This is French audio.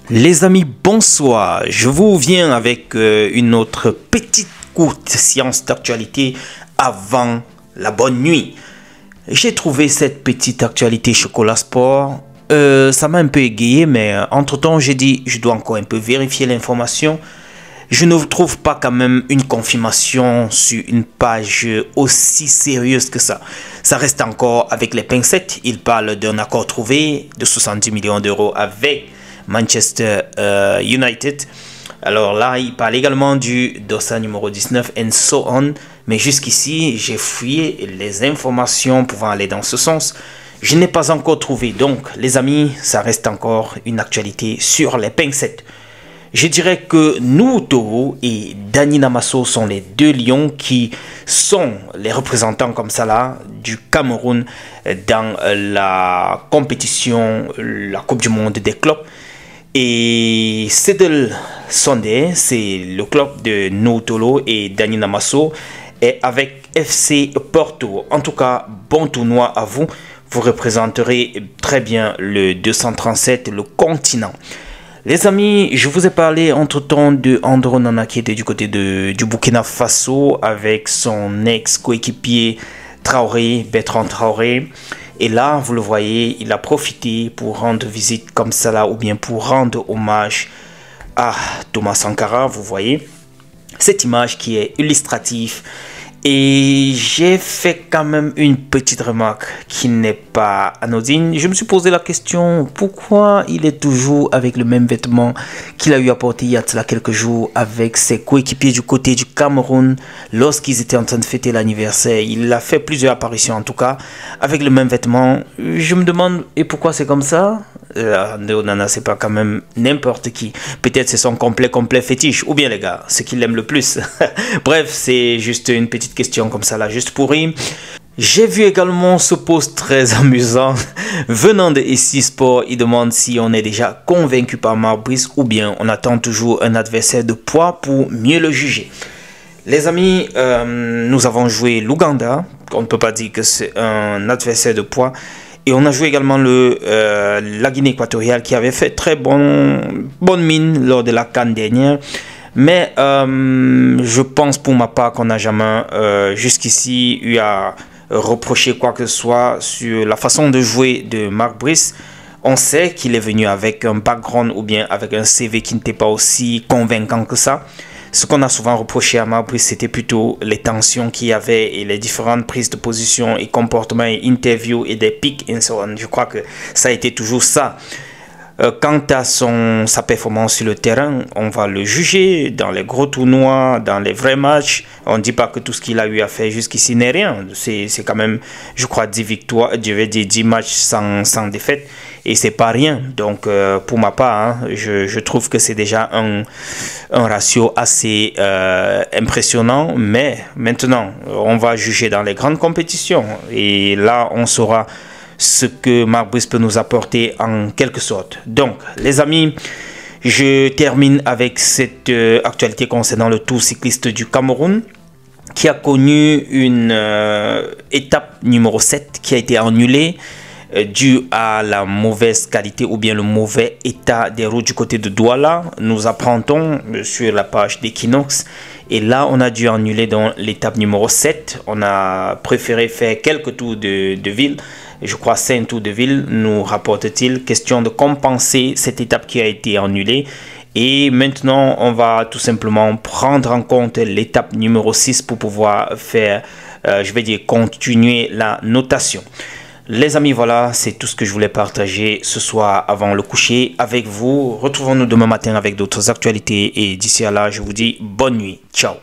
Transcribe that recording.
Les amis, bonsoir. Je vous viens avec une autre petite courte séance d'actualité avant la bonne nuit. J'ai trouvé cette petite actualité Chocolat Sport. Ça m'a un peu égayé, mais entre-temps, j'ai dit je dois encore un peu vérifier l'information. Je ne trouve pas quand même une confirmation sur une page aussi sérieuse que ça. Ça reste encore avec les pincettes. Il parle d'un accord trouvé de 70 millions d'euros avec Manchester United. Alors là, il parle également du dossier numéro 19 and so on. Mais jusqu'ici, j'ai fouillé les informations pouvant aller dans ce sens. Je n'ai pas encore trouvé. Donc, les amis, ça reste encore une actualité sur les pincettes. Je dirais que nous, Toro et Dani Namasso sont les deux lions qui sont les représentants comme ça là du Cameroun dans la compétition, la Coupe du Monde des clubs. Et Sedel Sondé, c'est le club de Noutolo et Dani Namasso, et avec FC Porto. En tout cas, bon tournoi à vous. Vous représenterez très bien le 237, le continent. Les amis, je vous ai parlé entre-temps de Andro Nana qui était du côté du Burkina Faso avec son ex-coéquipier Traoré, Bertrand Traoré. Et là, vous le voyez, il a profité pour rendre visite comme ça là, ou bien pour rendre hommage à Thomas Sankara, vous voyez. Cette image qui est illustrative. Et j'ai fait quand même une petite remarque qui n'est pas anodine. Je me suis posé la question, pourquoi il est toujours avec le même vêtement qu'il a eu à porter il y a cela quelques jours avec ses coéquipiers du côté du Cameroun lorsqu'ils étaient en train de fêter l'anniversaire. Il a fait plusieurs apparitions en tout cas avec le même vêtement. Je me demande, et pourquoi c'est comme ça? Nana, c'est pas quand même n'importe qui. Peut-être c'est son complet fétiche. Ou bien les gars, ce qu'il aime le plus. Bref, c'est juste une petite question comme ça là, juste pour rire. J'ai vu également ce post très amusant venant de SC Sport. Il demande si on est déjà convaincu par Marc Brice ou bien on attend toujours un adversaire de poids pour mieux le juger. Les amis, nous avons joué l'Ouganda. On ne peut pas dire que c'est un adversaire de poids. Et on a joué également la Guinée équatoriale qui avait fait très bonne mine lors de la CAN dernière. Mais je pense pour ma part qu'on n'a jamais jusqu'ici eu à reprocher quoi que ce soit sur la façon de jouer de Marc Brice. On sait qu'il est venu avec un background ou bien avec un CV qui n'était pas aussi convaincant que ça. Ce qu'on a souvent reproché à Marc Brice, c'était plutôt les tensions qu'il y avait et les différentes prises de position et comportements et interviews et des pics et so on. Je crois que ça a été toujours ça. Quant à sa performance sur le terrain, on va le juger dans les gros tournois, dans les vrais matchs. On ne dit pas que tout ce qu'il a eu à faire jusqu'ici n'est rien. C'est quand même, je crois, 10 victoires, je vais dire 10 matchs sans défaite. Et c'est pas rien. Donc, pour ma part, hein, je trouve que c'est déjà un ratio assez impressionnant. Mais maintenant, on va juger dans les grandes compétitions. Et là, on saura ce que Marc Brice peut nous apporter en quelque sorte. Donc, les amis, je termine avec cette actualité concernant le Tour cycliste du Cameroun qui a connu une étape numéro 7 qui a été annulée dû à la mauvaise qualité ou bien le mauvais état des routes du côté de Douala. Nous apprendons sur la page d'Equinox. Et là, on a dû annuler dans l'étape numéro 7. On a préféré faire quelques tours de ville. Je crois 5 tours de ville, nous rapporte-t-il. Question de compenser cette étape qui a été annulée. Et maintenant, on va tout simplement prendre en compte l'étape numéro 6 pour pouvoir faire, je vais dire, continuer la notation. Les amis, voilà, c'est tout ce que je voulais partager ce soir avant le coucher avec vous. Retrouvons-nous demain matin avec d'autres actualités. Et d'ici à là, je vous dis bonne nuit. Ciao.